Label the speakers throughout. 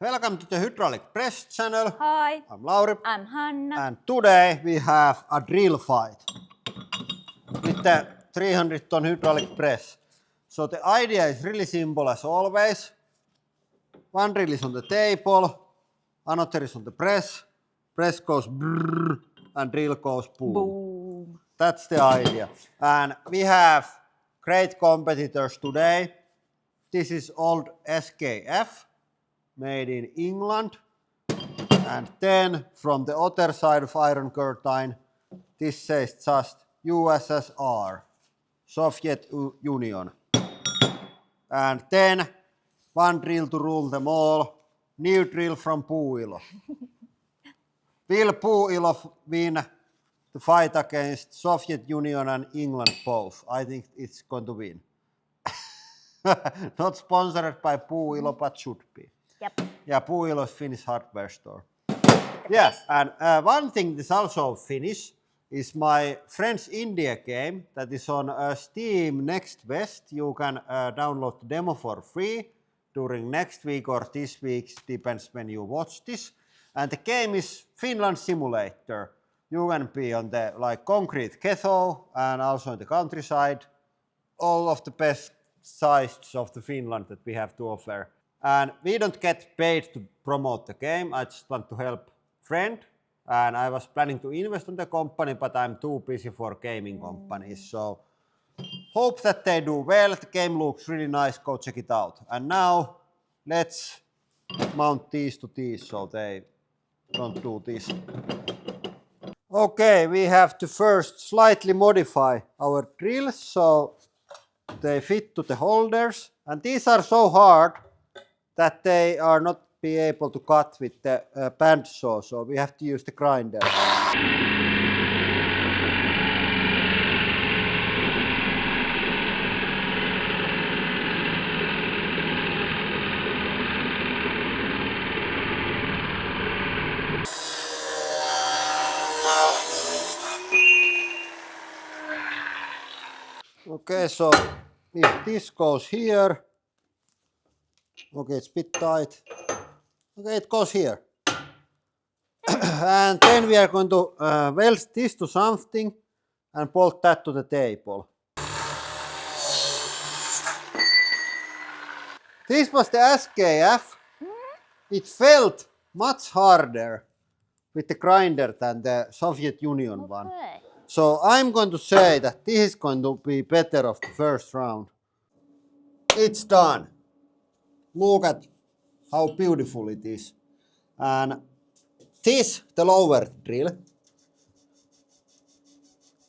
Speaker 1: Welcome to the hydraulic press channel.
Speaker 2: Hi,
Speaker 1: I'm Lauri.
Speaker 2: I'm Hanna.
Speaker 1: And today we have a drill fight with the 300-ton hydraulic press. So the idea is really simple as always. One drill is on the table, another is on the press. Press goes brrr and drill goes boom.
Speaker 2: Boom.
Speaker 1: That's the idea. And we have great competitors today. This is old SKF, made in England. And then from the other side of iron curtain, this says just USSR, Soviet Union. And then one drill to rule them all, new drill from Puuilo. Will Puuilo win the fight against Soviet Union and England both? I think it's going to win. Not sponsored by Puuilo, but should be.
Speaker 2: Yep.
Speaker 1: Yeah, Puuilo is Finnish hardware store. Yes, and one thing that's also Finnish is my Friends India game that is on Steam Next Best. You can download the demo for free during next week or this week, depends when you watch this. And the game is Finland Simulator. You can be on the concrete ghetto and also in the countryside. All of the best sides of the Finland that we have to offer. And we don't get paid to promote the game. I just want to help friend. And I was planning to invest in the company, but I'm too busy for gaming companies. So hope that they do well. The game looks really nice. Go check it out. And now let's mount these to these so they don't do this. Okay, we have to first slightly modify our drills so they fit to the holders. And these are so hard that they are not be able to cut with the band saw, so we have to use the grinder. Okay, so if this goes here, okay, it's a bit tight. Okay, it goes here. And then we are going to weld this to something and bolt that to the table. This was the SKF. It felt much harder with the grinder than the Soviet Union one. So I'm going to say that this is going to be better of the first round. It's done. Look at how beautiful it is. And this, the lower drill,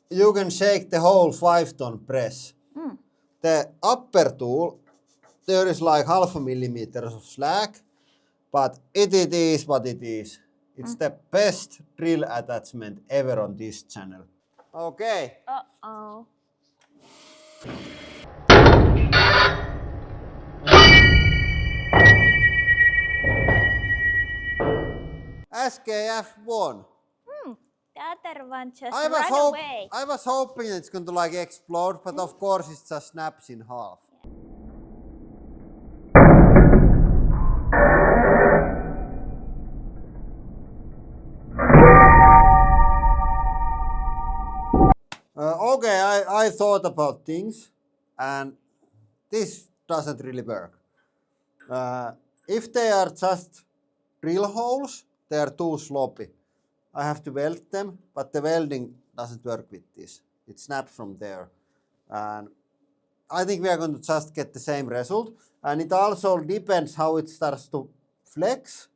Speaker 1: you can shake the whole 5-ton press. The upper tool, there is like 0.5 millimeter of slack, but it is what it is. It's the best drill attachment ever on this channel. Okay.
Speaker 2: Uh-oh.
Speaker 1: SKF won.
Speaker 2: The other one just ran away.
Speaker 1: I was hoping it's going to explode, but of course it just snaps in half. Okay, I thought about things, and this doesn't really work. If they are just drill holes, they are too sloppy. I have to weld them, but the welding doesn't work with this. It snaps from there. And I think we are going to just get the same result. And it also depends how it starts to flex,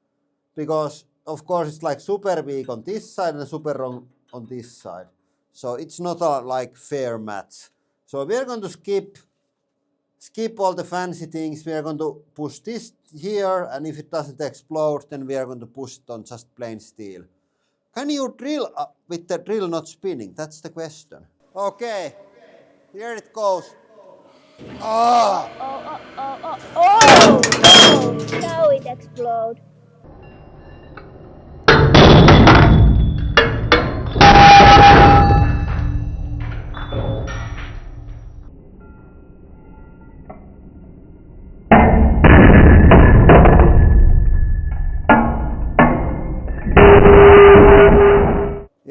Speaker 1: because of course it's super weak on this side and super wrong on this side. So it's not a fair match. So we are going to skip all the fancy things. We are going to push this here, and if it doesn't explode, then we are going to push it on just plain steel. Can you drill with the drill not spinning? That's the question. Okay, here it goes. Ah!
Speaker 2: Oh! Now it explodes.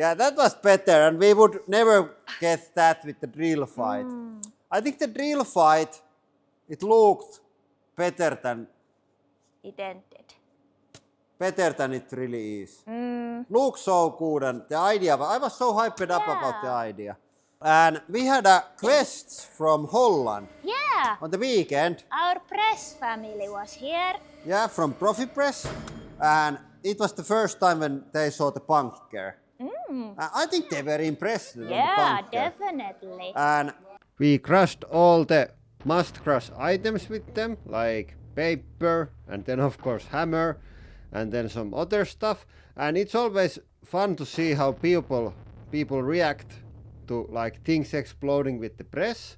Speaker 1: Yeah, that was better, and we would never get that with the drill fight. I think the drill fight, it looked better than
Speaker 2: It ended.
Speaker 1: it really is. Looks so good, and the idea, I was so hyped up about the
Speaker 2: Yeah.
Speaker 1: idea. And we had a quest from Holland
Speaker 2: Yeah.
Speaker 1: on the weekend.
Speaker 2: Our press family was here.
Speaker 1: Yeah, from Profit Press, and it was the first time when they saw the bunker. I think they were impressed with the
Speaker 2: Yeah,
Speaker 1: bunker.
Speaker 2: definitely.
Speaker 1: And we crushed all the must-crush items with them, like paper, and then of course hammer, and then some other stuff. And it's always fun to see how people react to like things exploding with the press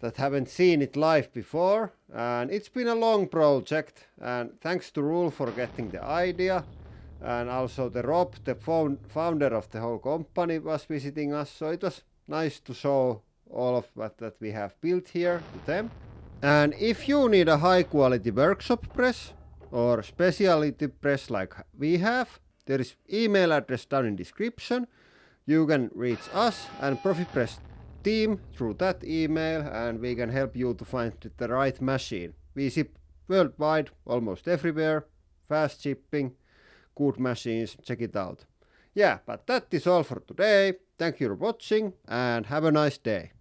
Speaker 1: that haven't seen it live before. And it's been a long project, and thanks to Rule for getting the idea, and also the Rob, the founder of the whole company, was visiting us, so it was nice to show all of that we have built here to them. And if you need a high quality workshop press or specialty press like we have, there is email address down in description. You can reach us and Profit Press team through that email, and we can help you to find the right machine. We ship worldwide, almost everywhere, fast shipping, good machines, check it out. Yeah, but that is all for today. Thank you for watching and have a nice day.